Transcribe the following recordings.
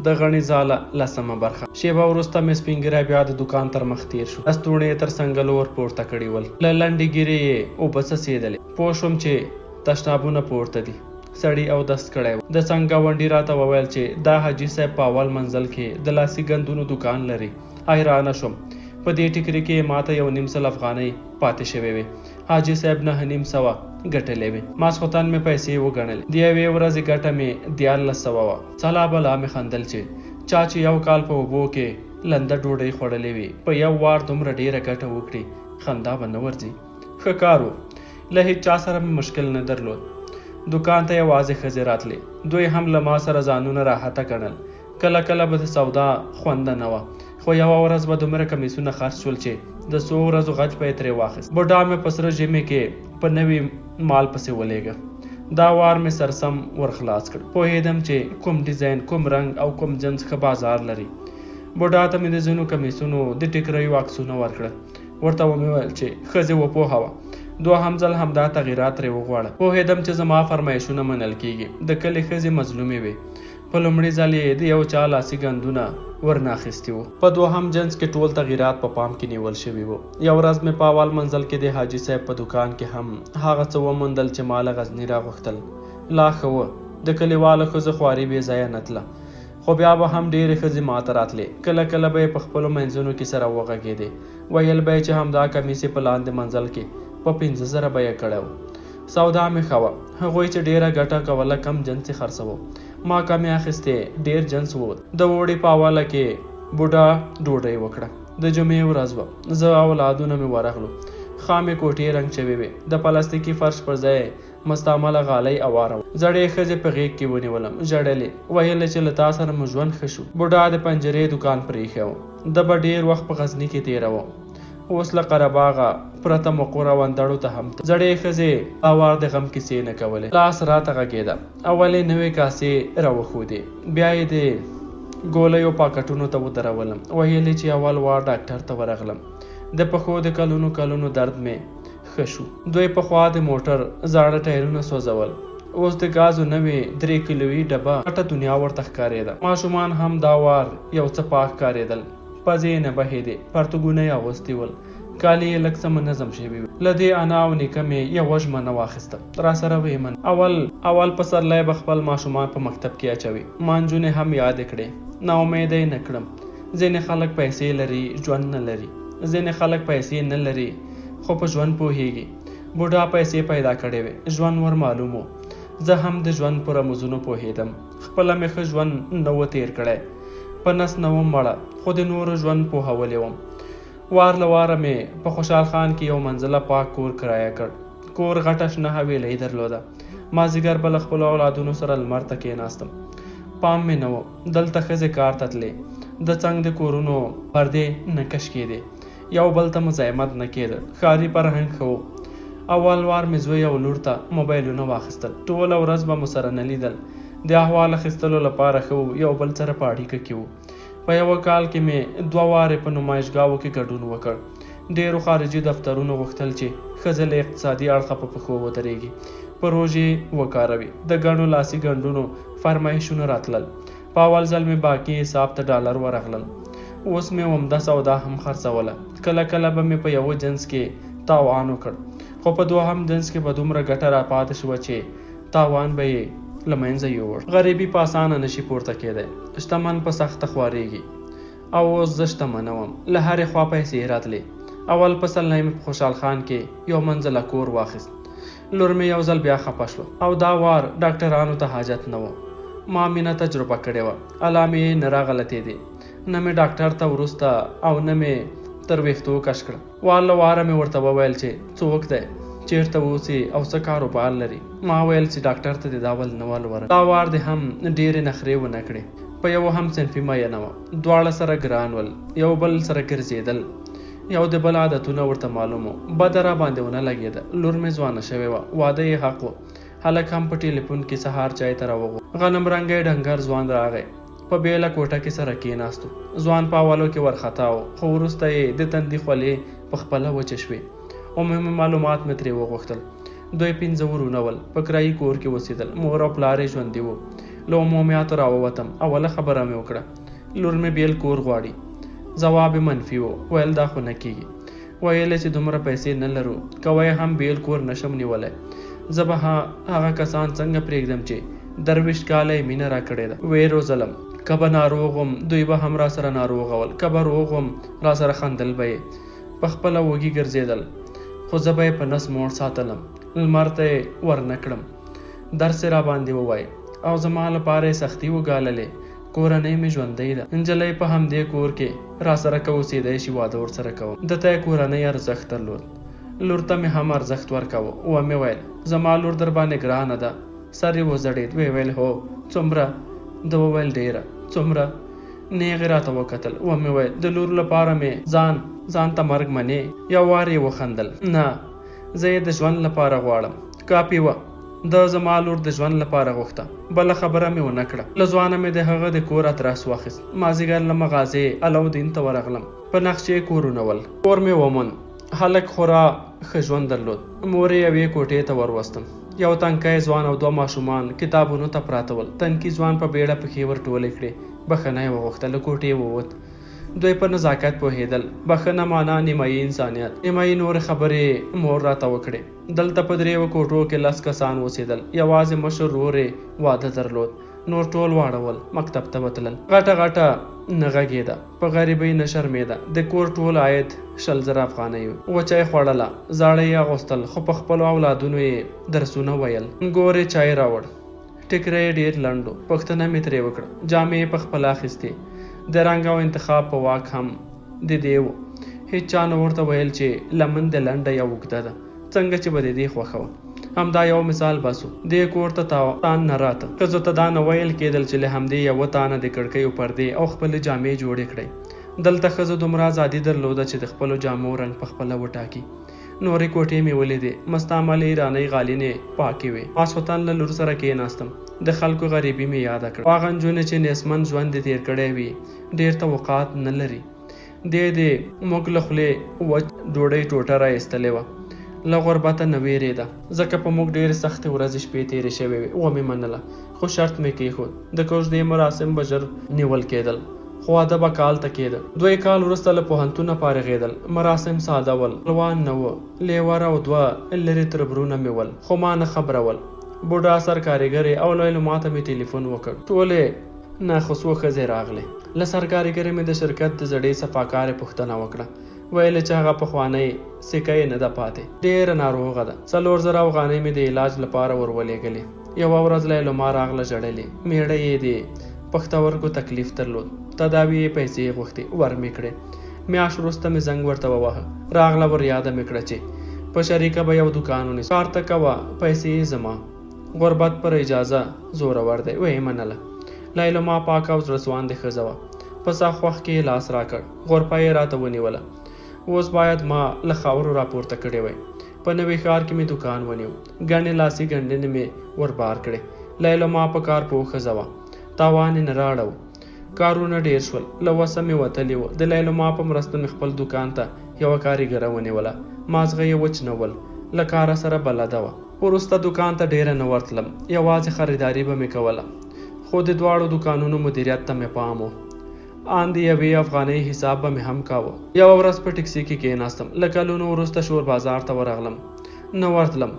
د غڼې ځاله 10مه برخه. شیبه وروسته مس سپین ږیری بیا د دوکان تر مخ تیر شو. لستوڼې تر څنګلو ور پورته کړي ول. له لنډې ږیرې یې اوبه څڅېدلې. پوه شوم چې تشنابونه پورته دي. سړي اودس کړی و. د څنګ ګاونډي راته وویل چې دا حاجي صاحب په اول منزل کې د لاسي ګندونو دوکان لري. حیرانه شوم. په دې ټیکري کې ماته 1.5 افغانۍ پاتې شوې وې. حاجي صاحب 9.5 ګټلې وې. ماسخوتن مې پیسې وګڼلې. د یوې ورځې ګټه مې 1400 وه. څلا بلا مې خندل چې چا چې یو کال په اوبو کې لنده ډوډۍ خوړلې وي په یو وار دومره ډېره ګټه وکړي خندا به نه ورځي. ښه کار و. له هېڅ چا سره مې مشکل نه درلود. دوکان ته یوازې ښځې راتلې. دوی هم له ما سره ځانونه راحته ګڼل. کله کله به د سودا خونده نه وه، خو یوه ورځ به دومره کمیسونه خرڅ شول چې د څو ورځو غچ به یې ترې واخیست. بوډا مې په سره ژمي کې په نوي مال پسې ولېږه. دا وار مې سرسم ور خلاص کړ. پوهېدم چې کوم ډیزاین، کوم رنګ او کوم جنس ښه بازار لري. بوډا ته مې د ځینو کمیسونو د ټیکریو عکسونه ورکړل. ورته ومې ویل چې ښځې وپوهوه، دوهم ځل همدا تغیرات ترې وغواړه. پوهېدم چې زما فرمایشونه منل کېږي. د کلي ښځې مظلومې وې. په لومړي ځل یې د یو چا لاسي ګندونه ورنه اخیستي وو. په دوهم جنس کې ټول تغیرات په پام کې نیول شوي وو. یو ورځ مې په اول منزل کې د حاجي صاحب په دوکان کې هم هغه څه وموندل چې ما له غزني راغوښتل. لا ښه وه. د کلیوالو ښځو خواري بې ځایه نه تله، خو بیا به هم ډېرې ښځې ماته راتلې. کله کله به یې په خپلو منځونو کې سره وغږېدې. ویل به یې چې همدا کمیس یې په لاندې منزل کې په 15,000 بیه کړی و. سودا مې ښه وه. هغوی چې ډېره ګټه کوله کم جنس یې خرڅوه. ما کمې اخیستې ډېر جنس و. د اوړي په اوله کې بوډا ډوډۍ وکړه. د جمعې ورځ وه. زه او اولادونه مې ورغلو. خامې کوټې رنګ شوې وې. د پلاستیکي فرش پر ځای مستعمله غالۍ اواره وه. زړې ښځې په غېږ کې ونیولم. ژړلې. ویل چې له تا سره مو ژوند ښه شو. بوډا د پنجرې دوکان پرېښی و. د به ډېر وخت په غزني کې تېروه. اوس له قرهباغه پرته مقوره وندړو ته هم زړې ښځې اوار د غم کیسې نه کولې. لاس راته غږېده. اول یې نوې کاسې راوښودې، بیا یې د ګولیو پاکټونو ته ودرولم. ویل یې چې اول وار ډاکټر ته ورغلم. د پښو د کلونو کلونو درد مې ښه شو. دوی پخوا د موټر زاړه ټایرونه سوځول. اوس د ګازو نوې 3 کیلوي ډبه غټه دنیا ورته ښکارېده. ماشومان هم دا وار یو څه پاک ښکارېدل. پزې یې نه بهېدې. پرتوګونه یې اغوستي ول. کالي یې لږ څه منظم شوي وي. له دې انا او نیکه مې یوه ژمنه واخیسته. راسره ویې من. اول پسرلی به خپل ماشومان په مکتب کې اچوي. ما نجونې هم یادې کړې. ناامیده یې نه کړم. ځینې خلک پیسې لري، ژوند نه لري. ځینې خلک پیسې نه لري، خو په ژوند پوهېږي. بوډا پیسې پیدا کړې وې. ژوند ور معلوم و. زه هم د ژوند په رموزونو پوهېدم. خپله مې ښه ژوند نه و تېر کړی. په نس نه وم مړه، خو د نورو ژوند پوهولی وم. وار له واره مې په خوشحال خان کې یو منزله پاک کور کرایه کړ. کور غټه شنه حویلۍ درلوده. مازدیګر به له خپلو اولادونو سره لمر ته کېناستم. پام مې نه و. دلته ښځې کار ته تلې. د څنګ د کورونو پردې نه کش کېدې. یو بل ته مزاحمت نه کېده. ښاري فرهنګ ښه و. اول وار مې زوی او لور ته موبایلونه واخیستل. ټوله ورځ به مو سره نه لیدل. د احوال اخیستلو لپاره ښه و. یو بل سره په اړیکه کې وو. په یوه کال کې مې 2 وارې په نمایشګاوو کې ګډون وکړ. ډېرو خارجي دفترونو غوښتل چې ښځه له اقتصادي اړخه په پښو ودرېږي، پروژې وکاروي. د ګڼو لاسي ګنډونو فرمایشونه راتلل. په اول ځل مې باقي حساب ته ډالر ورغلل. اوس مې عمده سودا هم خرڅوله. کله کله به مې په یوه جنس کې تاوان وکړ، خو په دوهم جنس کې به دومره ګټه راپاتې شوه چې تاوان به یې له منځه یووړ. غریبي په اسانه نشي پورته کېدی. شتمن په سخته خوارېږي. او اوس زه شتمنه وم. له هرې خوا پیسې راتلې. اول پسرلی مې په خوشحال خان کې یو منزله کور واخیست. لور مې یو ځل بیا خفه شوه. او دا وار ډاکټرانو ته حاجت نه و. ما مینه تجربه کړې وه. الا مې نه راغلطېدې. نه مې ډاکټر ته وروسته او نه مې تر ویښتو کش کړه. وار له واره مې ورته وویل چې څوک دی، چیرته اوسي او څه کاروبار لري. ما ویل چې ډاکټر ته دې دا ول نه ولورم. دا وار دې هم ډېرې نخرې ونه کړې. په یو هم صنفي مینه وه. دواړه سره ګران ول. یو بل سره ګرځېدل. یو د بل عادتونه ورته معلوم وو. بده را باندې ونه لګېده. لور مې ځوانه شوې وه. واده یې حق و. هلک هم په ټیلیفون کې سهار چای ته راوغو. غنم رنګی ډنګر ځوان راغی. په بیله کوټه کې سره کېناستو. ځوان په اولو کې ورخطا و، خو وروسته یې د تندي خولې په خپله وچې شوې. عمومي معلومات مې ترې وغوښتل. دوی 15 ورونه ول. په کرایي کور کې اوسېدل. مور او پلار یې ژوندي وو. له عمومیاتو راووتم. اوله خبره مې وکړه، لور مې بیل کور غواړي. ځواب یې منفي و. ویل دا خو نه کېږي، ویل چې دومره پیسې نه لرو، کوی هم بیل کور نشم نیولی. زه به هغه کسان څنګه پرېږدم چې درویشت کاله یې مینه راکړې ده. ویې روزلم، که به ناروغ وم دوی به هم راسره ناروغه ول، که به روغ وم راسره خندل به یې، په خپله وږي ګرځېدل، خو زه به یې په نس موړ ساتلم، لمر ته یې ورنه کړم، درس یې راباندې ووایه او زما لپاره یې سختي وګاللې. کورنۍ مې ژوندۍ ده، نجلۍ په همدې کور کې راسره که اوسېدی شي واده ورسره کوم. ده ته یې کورنۍ ارزښت درلود، لور ته مې هم ارزښت ورکاوه. ومې ویل زما لور در باندې ګرانه ده. سر یې وځړېد. ویې ویل هو. څومره؟ ده وویل ډېره. څومره؟ نیغ یې راته وکتل. ومې ویل د لور لپاره مې ځان ته مرګ منې. یو وار یې وخندل. نه، زه یې د ژوند لپاره غواړم. کافي وه، د زما لور د ژوند لپاره غوښته. بله خبره مې ونه کړه. له ځوانه مې د هغه د کور ادرس واخیست. مازدیګر له مغازې علاودین ته ورغلم. په نقشې کورونه ول. کور مې وموند. هلک خورا ښه ژوند درلود. مور یې یوې کوټې ته وروستم. یو تنکی ځوان او 2 ماشومان کتابونو ته پراته ول. تنکي ځوان په بیړه پښې ور ټولې کړې. بښنه یې وغوښته. له کوټې ووت. دوی په نزاکت پوهېدل. بښنه معنا نیمایي انسانیت، نیمایي نورې خبرې مور راته وکړې. دلته په 3 کوټو کې 10 کسان اوسېدل. یوازې مشر ورور یې واده درلود، نور ټول واړه ول، مکتب ته وتلل. غټه نه غږېده، په غریبۍ نه شرمېده. د کور ټول عاید 100,000 افغانۍ و. وچه یې خوړله، زاړه یې اغوستل، خو په خپلو اولادونو یې درسونه ویل. ګورې چای راوړ. ټکری یې ډېر لنډ و. پوښتنه مې ترې وکړه. جامې یې پخپله اخیستې. د رنګ او انتخاب په واک هم د دې و. هېچ چا نه ورته ویل چې لمن د لنډه یا اوږده ده، څنګه چې به د دې خوښه وه. همدا یو مثال بس و. دې کور ته تان نه راته. ښځو ته دا نه ویل کېدل چې له همدې یوه تانه د کړکیو پردې او خپلې جامې جوړې کړئ. دلته ښځو دومره ازادي درلوده چې د خپلو جامو رنګ پخپله وټاکي. نورې کوټې مې ولیدې، مستعملې ایرانۍ غالینې پاکې وې. ماسخوتن له لور سره کېناستم. د خلکو غریبي مې یاده کړه. هغه نجونې چې نیستمن ژوند یې تېر کړی وي، ډېر توقعات نه لري. دې د موږ له خولې وچ ډوډۍ ټوټه را ایستلې وه. له غربته نه وېرېده، ځکه په موږ ډېرې سختې ورځې شپې تېرې شوې وې. ومې منله، خو شرط مې کېښود. د کوژدې مراسم به ژر نیول کېدل، خو واده به کال ته کېده. 2 کال وروسته له پوهنتونه فارغېدل. مراسم ساده ول، روان نه و. لیور او 2 لرې تربرونه مې ول، خو ما نه خبرول. بوډا سرکارګرې او ليلما ته مې ټلیفون وکړ. ټولې ناخوسو ښځې راغلې. له سرکارګرې مې د شرکت د زړې صفاکارې پوښتنه وکړه. ویل چې هغه پخوانی سکه یې نه ده پاتې، ډېره ناروغه ده. 4,000 افغانۍ مې د علاج لپاره ورولېږلې. یوه ورځ ليلما راغله ژړلې. میړه یې د پښتورګو تکلیف درلود. تداوي یې پیسې غوښتې، ور مې کړې. میاشت وروسته مې زنګ ورته وواهه. راغله، ور یاده مې کړه چې په شریکه به یو دوکان ونیسو. کار ته کوه، پیسې یې زما. غربت پر اجازه زورور دی. ویې منله. ليلما پاکه او زړه سواندې ښځه وه. په سخت وخت کې یې لاس راکړ. غرپه یې راته ونیوله. اوس باید ما له خاورو راپورته کړی وی. په نوي ښار کې مې دوکان ونیو. ګڼې لاسي ګنډنې مې وربار کړې. ليلما په کار پوه ښځه وه. تاوان یې نه راړو. کارونه ډېر شول. له وسه مې وتلي وه. د ليلما په مرسته مې خپل دوکان ته یوه کارګره ونیوله. مازغه یې وچ نه ول، له کاره سره بلده وه. وروسته دوکان ته ډېره نه ورتلم، یوازې خریداري به مې کوله. خو د دواړو دوکانونو مدیریت ته مې پام و. ان د 1 افغانۍ حساب به مې هم کاوه. یوه ورځ په ټکسي کې کېناستم. له کلونو وروسته شور بازار ته ورغلم. نه ورتلم.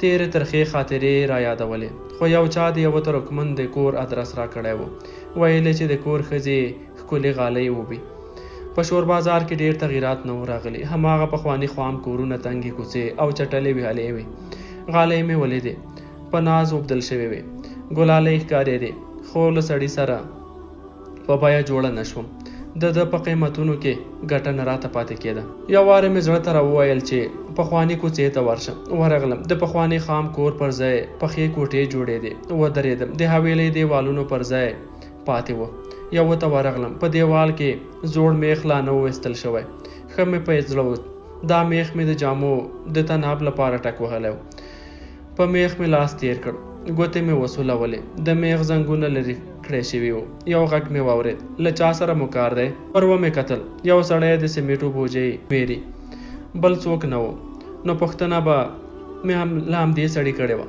تېرې ترخې خاطرې را یادولې. خو یو چا د یوه ترکمن د کور ادرس را کړی و. ویلې چې د کور ښځې ښکلې غالۍ وبي. په شور بازار کې ډېر تغیرات نه و راغلي. هماغه پخواني خوام کورونه، تنګې کوڅې او چټلې ویالې وې. غالۍ مې ولیدې، په ناز اوبدل شوې وې. ګلالۍ ښکارېدې، خو له سړي سره په بیه جوړه نه شوم. د په قیمتونو کې ګټه نه راته پاتې کېده. یو وار مې زړه ته راوویل چې پخواني کوڅې ته ورشم. ورغلم. د پخواني خام کور پر ځای پخې کوټې جوړېدې. ودرېدم. د حویلۍ دیوالونو پر ځای پاتې و. یو ته ورغلم. په دیوال کې زوړ میخ لا نه و ایستل شوی. ښه مې په زړه و. دا میخ مې د جامو د تناب لپاره ټک وهلی و. په میخ مې لاس تیر کړ. ګوتې مې وسولولې. د میخ زنګونه لرې کړی شوي وو. یو غږ مې واورېد. له چا سره مو کار دی؟ پر ومې کتل. یو سړی د سیمېټو بوجۍ ویري، بل څوک نه و. نو پوښتنه به مې هم له همدې سړي کړې وه.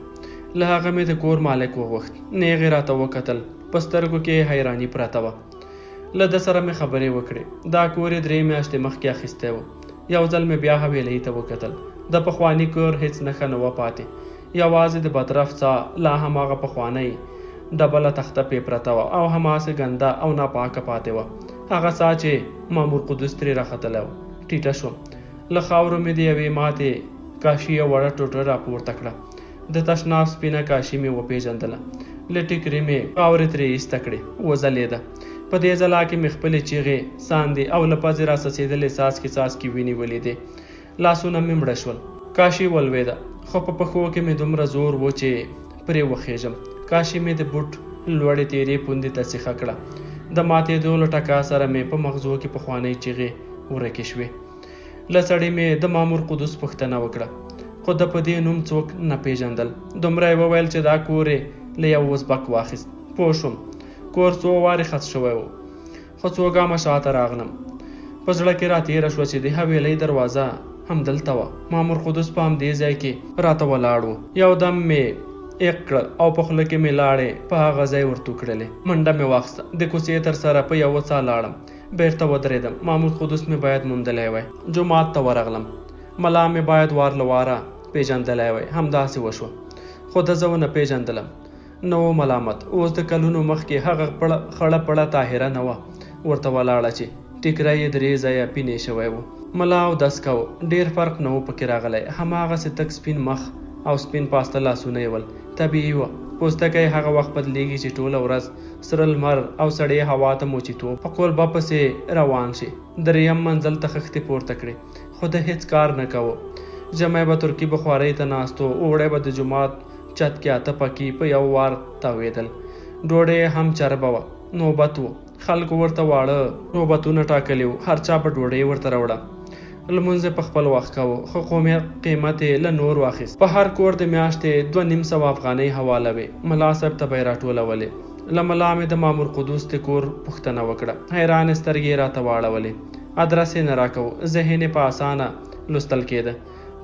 له هغه مې د کور مالک وغوښت. نیغې راته وکتل، په سترګو کې حیراني پرته وه. له ده سره مې خبرې وکړې. دا کور یې 3 میاشتې مخکې اخیستی و. یو ځل مې بیا حویلۍ ته وکتل. د پخواني کور هېڅ نښه نه وه پاتې، یوازې د بدرف څاه لا هماغه پخوانۍ ډبله تخته پې پرته وه او هماسې ګنده او ناپاکه پاتې وه. هغه څاه چې مامور قدوس ترې راختلی و. ټیټه شوم. له خاورو مې د یوې ماتې کاشي یو وړه ټوټه راپورته کړه. د تشناب سپینه کاشي مې وپېژندله. له ټیکرې مې خاورې ترې ایسته کړې، وځلېده. په دې ځلا کې مې خپلې چیغې، ساندې او له پزې راڅڅېدلې څاڅکي وینې ولیدې. لاسونه مې مړه شول. کاشي ولوېده، خو په پښو کې مې دومره زور و چې پرې وخېژم. کاشي مې د بوټ لوړې تیرې پوندې ته سیخه کړه. د ماتېدو له ټکا سره مې په مغزو کې پخوانۍ چیغې ورکې شوې. له سړي مې د مامور قدوس پوښتنه وکړه، خو د په دې نوم څوک نه پېژندل. دومره یې وویل چې دا کور یې له یو ازبک واخیست. پوه شوم کور څو وارې خس شوی و، خو څو ګامه شاته راغلم. په زړه کې راتېره شوه چې د حویلۍ دروازه همدلته وه. مامور قدوس په همدې ځای کې راته ولاړ و. یو دم مې ایق کړل او په خوله کې مې لاړې په هغه ځای ورتو کړلې. منډه مې واخیسته. د کوڅې تر سره په یوه څاه لاړم. بېرته ودرېدم. مامور قدوس مې باید موندلی وی. جومات ته ورغلم. ملا مې باید وار له واره پېژندلی وی. همداسې وشوه، خو د زه ونه پېژندلم. نه و ملامت. اوس د کلونو مخکې هغه خړه پړه طاهره نه وه ورته ولاړه چې ټیکری یې 3 ځایه پینې شوی و. ملا اودس کوه، ډېر فرق نه و پکې راغلی. هماغسې تک سپین مخ او سپین پاسته لاسونه یې ول. طبیعي وه. پوستکی هغه وخت بدلیږي چې ټوله ورځ سره لمر او سړې هوا ته موچیتوب په کولبه پسې روان شي. 3م منزل ته خښتې پورته کړې، خو د هېڅ کار نه کوه. ژمی به ترکي بخوارۍ ته ناست و، اوړی به د جومات چت کې 8 پکې په یو وار تاوېدل. ډوډۍ هم چربه وه. نوبت و. خلکو ورته واړه نوبتونه ټاکلي وو. هر چا به ډوډۍ ورته راوړه. لمونځ په خپل وخت کوه، خو قیمت یې له نور واخیست. په هر کور د میاشتې 2.5 افغانۍ حواله وې. ملا صاحب ته به یې راټولولې. له ملا مې د مامور قدوس د کور پوښتنه وکړه. حیرانې سترګې یې راته واړولې. ادرس یې نه راکوه. ذهن یې په اسانه لوستل کېده.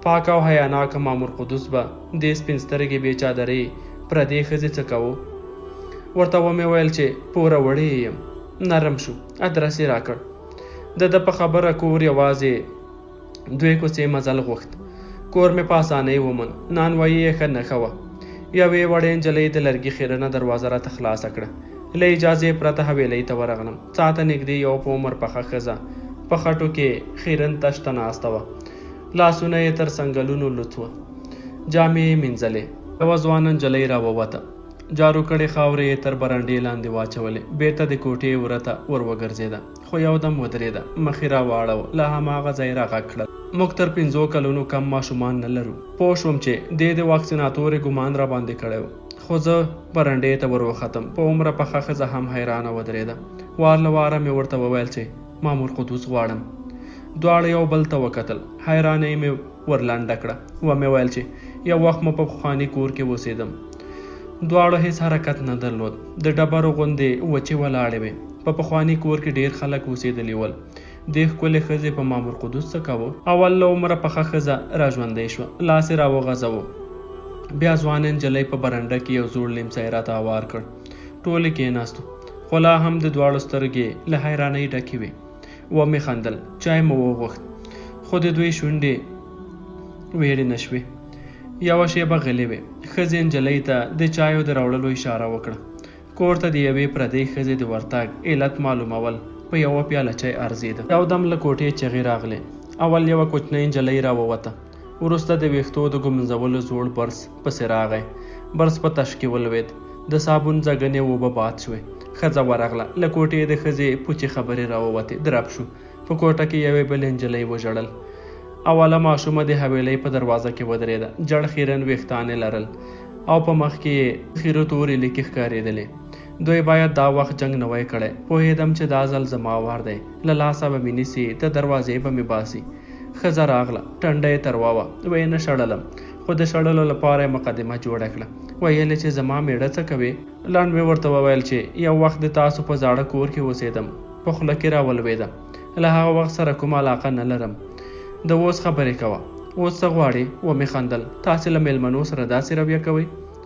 پاک او حیاناکه مامور قدوس به دې سپین سترګې بې چادرۍ پردې ښځې څه کوو. ورته ومې ویل چې پوره وړې یم. نرم شو. ادرس یې راکړ. د ده په خبره کور یوازې 2 کوڅې مزل غوښت. کور مې په اسانۍ وموند. نانوایي یې ښه نښه وه. یوې وړې نجلۍ د لرګي خیرنه دروازه راته خلاصه کړه. له اجازې پرته حویلۍ ته ورغلم. څاه ته نږدې یو په عمر پخه ښځه په خټو کې خیرن تش ته ناسته وه. لاسونه یې تر څنګلونو لوڅ وه. جامې یې مینځلې. یوه ځوانه نجلۍ راووته. جارو کړې خاورې یې تر برنډې لاندې واچولې. بېرته د کوټې ورته ور وګرځېده، خو یو دم ودرېده. مخ یې راواړوه. له هماغه ځای راغږ کړل. موږ تر 5 کلونو کم ماشومان نه لرو. پوه شوم چې دې د واکسیناتورې ګمان را باندې کړی و. خو زه برنډې ته ور وختم. په عمره پخه ښځه هم حیرانه ودرېده. وار له واره مې ورته وویل چې مامور قدوس غواړم. دواړه یو بل ته وکتل. حیرانۍ مې ورلنډه کړه. ومې ویل چې یو وخت مو په پخواني کور کې اوسېدم. دواړو هېڅ حرکت نه درلود. د ډبرو غوندې وچې ولاړې وې. په پخواني کور کې ډېر خلک اوسېدلي ول. دې ښکلې ښځې په مامور قدوس څه کوه؟ اول له عمره پخه ښځه راژوندۍ شوه. لاس یې راوغځوه. بیا ځوانه نجلۍ په برنډه کې یو زوړ لیمڅی راته هوار کړ. ټولې کېناستو، خو لا هم د دواړو سترګې له حیرانۍ ډکې وې. ومې خندل. چای مو وغوښت، خو د دوی شونډې ویړې نه شوې. یوه شېبه غلې وې. ښځې نجلۍ ته د چایو د راوړلو اشاره وکړه. کور ته د یوې پردۍ ښځې د ورتګ علت معلومول په یوه پیاله چای ارزېده. یو دم له کوټې چغې راغلې. اول یوه کوچنۍ نجلۍ راووته. وروسته د ویښتو د ږمنځولو زوړ برس پسې راغی. برس په تش کې ولوېد. د صابون ځګنې اوبه باد شوې. ښځه ورغله. له کوټې د ښځې پوچې خبرې راووتې. درب شو. په کوټه کې یوې بلې نجلۍ وژړل. اوله ماشومه د حویلۍ په دروازه کې ودرېده. جړ خیرن ویښتان یې لرل او په مخ کې یې خیرو تورې لیکې ښکارېدلې. دوی باید دا وخت جنګ نه وی کړی. پوهېدم چې دا ځل زما وار دی. له لاسه به مې نیسي، د دروازې به مې باسي. ښځه راغله. ټنډه یې تروا وه. ویې نه شړلم، خو د شړلو لپاره یې مقدمه جوړه کړه. ویل چې زما میړه څه کوي؟ لنډ مې ورته وویل چې یو وخت د تاسو په زاړه کور کې اوسېدم. په خوله کې راولوېده. له هغه وخت سره کومه علاقه نه لرم. د اوس خبرې کوه. اوس څه غواړې؟ ومې خندل. تاسې له میلمنو سره داسې رویه کوئ؟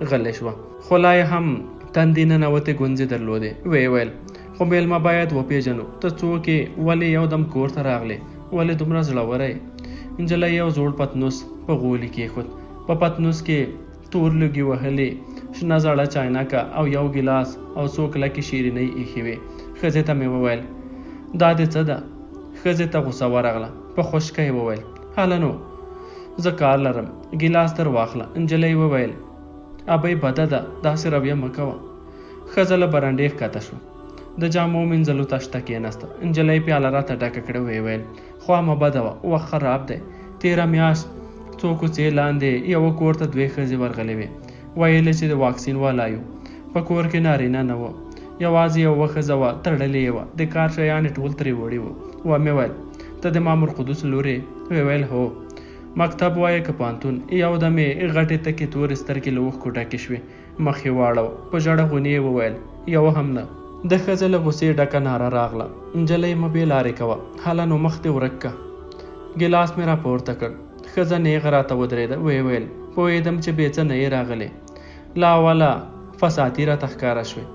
غلی شوه. خو لا یې هم تندي ننوتې ګونځې درلودې. ویې ویل خو میلمه باید وپېژنو، ته څوک یې؟ ولې یو دم کور ته راغلې؟ ولې دومره زړوره یې؟ نجلۍ یو زوړ پتنوس په غولي کېښود. په پتنوس کې تور لوګي وهلې، شنه زړه چاینکه او یو ګیلاس او څو کلکې شیرینۍ ایښې وې. ښځې ته مې وویل دا دې څه ده؟ ښځې ته غوسه ورغله. په خوشکه یې وویل هله نو زه کار لرم، ګیلاس در واخله. نجلۍ وویل ابۍ بده ده، داسې رویه مه کوه. ښځه له برنډې ښکته شوه، د جامو مینځلو ته شته کېناسته. نجلۍ پیاله راته ډکه کړه. ویې ویل خوا مه بده وه، وخت خراب دی. تېره میاشت څو کوڅې لاندې یوه کور ته 2 ښځې ورغلې وې. ویل چې د واکسین والا یو. په کور کې نارینه نه وه، یوازې یوه ښځه وه، تړلې یې وه. د کار شیان یې ټول ترې وړي وو. ومې ویل ته د مامور قدوس لور یې؟ ویې ویل هو. مکتب وایې که پوهنتون؟ یو دم یې غټې تکې تورې سترګې له اوښکو ډکې شوې. مخ یې واړو. په ژړه غونې یې وویل یوه هم نه. د ښځې له غوسې ډکه ناره راغله. نجلۍ مه بې لارې کوه، هله نو مخ دې ورک که. ګیلاس مې راپورته کړ. ښځه نیغه راته ودرېده. ویې ویل پوهېدم چې بې څه نه یې راغلې. لا اوله فساتي راته ښکاره شوې.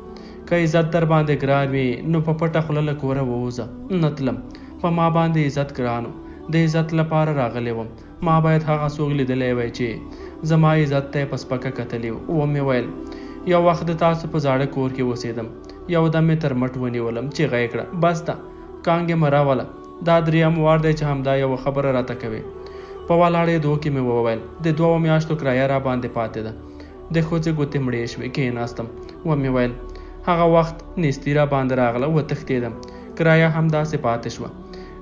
که عزت در باندې ګران وي نو په پټه خوله له کوره ووځه. نه تلم، په ما باندې عزت ګران و. د عزت لپاره راغلی وم. ما باید هغه څوک لیدلی وی چې زما عزت ته یې په سپکه کتلي و. ومې ویل یو وخت د تاسو په زاړه کور کې اوسېدم. یو دم مې تر مټ ونیولم، چیغه یې کړه بس ده، کانګې مه راوله. دا 3م وار دی چې همدا یوه خبره راته کوې. په ولاړېدو کې مې وویل د 2 میاشتو کرایه را باندې پاتې ده. د ښځې ګوتې مړې شوې. کېناستم. ومې ویل هغه وخت نیستي را باندې راغله، وتښتېدم. کرایه همداسې پاتې شوه.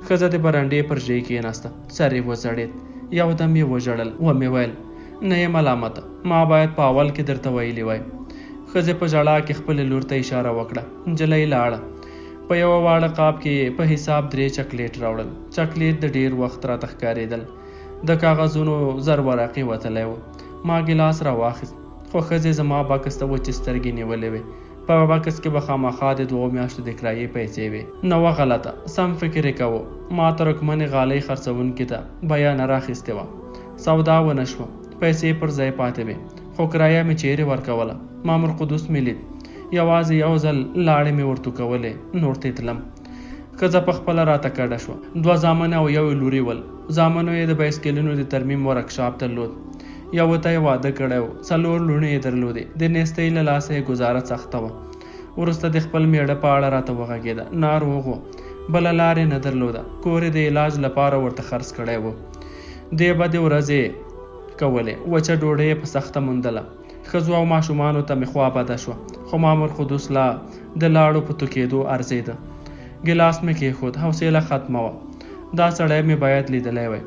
ښځه د برنډې پر ژۍ کېناسته، سر یې وځړېد. یو دم یې وژړل. ومې ویل نه یې ملامته، ما باید په اول کې درته ویلي وای. ښځې په ژړا کې خپلې لور ته اشاره وکړه. نجلۍ لاړه. په یوه واړه قاب کې په حساب 3 چاکلیټ راوړل. چاکلیټ د ډېر وخت راته ښکارېدل. د کاغذونو زر ورقې وتلی و. ما ګیلاس را واخیست، خو ښځې زما بکس ته وچې سترګې نیولې وې. په بکس کې به خامخا د 2 میاشتو د کرایې پیسې وې. نه وه غلطه، سم فکر یې کوو. ما ترکمنې غالۍ خرڅوونکي ته بیه نه راخیستې وه. سودا ونه شوه، پیسې پر ځای پاتې وې. خو کرایه مې چیرې ورکوله؟ مامور قدوس مې لید. یوازې یو ځل لاړې مې ورته کولې، نور ته تلم. ښځه په خپله راته کډه شوه. 2 زامن او یو لوري ول. زامنو یې د بایسکلونو د ترمیم ورکشاپ درلود. یو ته یې واده کړی و. 4 لوڼې یې درلودې. د نیستۍ له لاسه یې ګزاره سخته وه. وروسته د خپل میړه په اړه راته وغږېده. ناروغ و، بله لار یې نه درلوده. کور یې د علاج لپاره ورته خرڅ کړی و. دې بدې ورځې کولې، وچه ډوډۍ یې په سخته موندله. ښځو او ماشومانو ته مې خوا بده شوه. خو مامور قدوس لا د لاړو په توکېدو ارزېده. ګیلاس مې کېښود. حوصله ختمه وه. دا سړی مې باید لیدلی وی.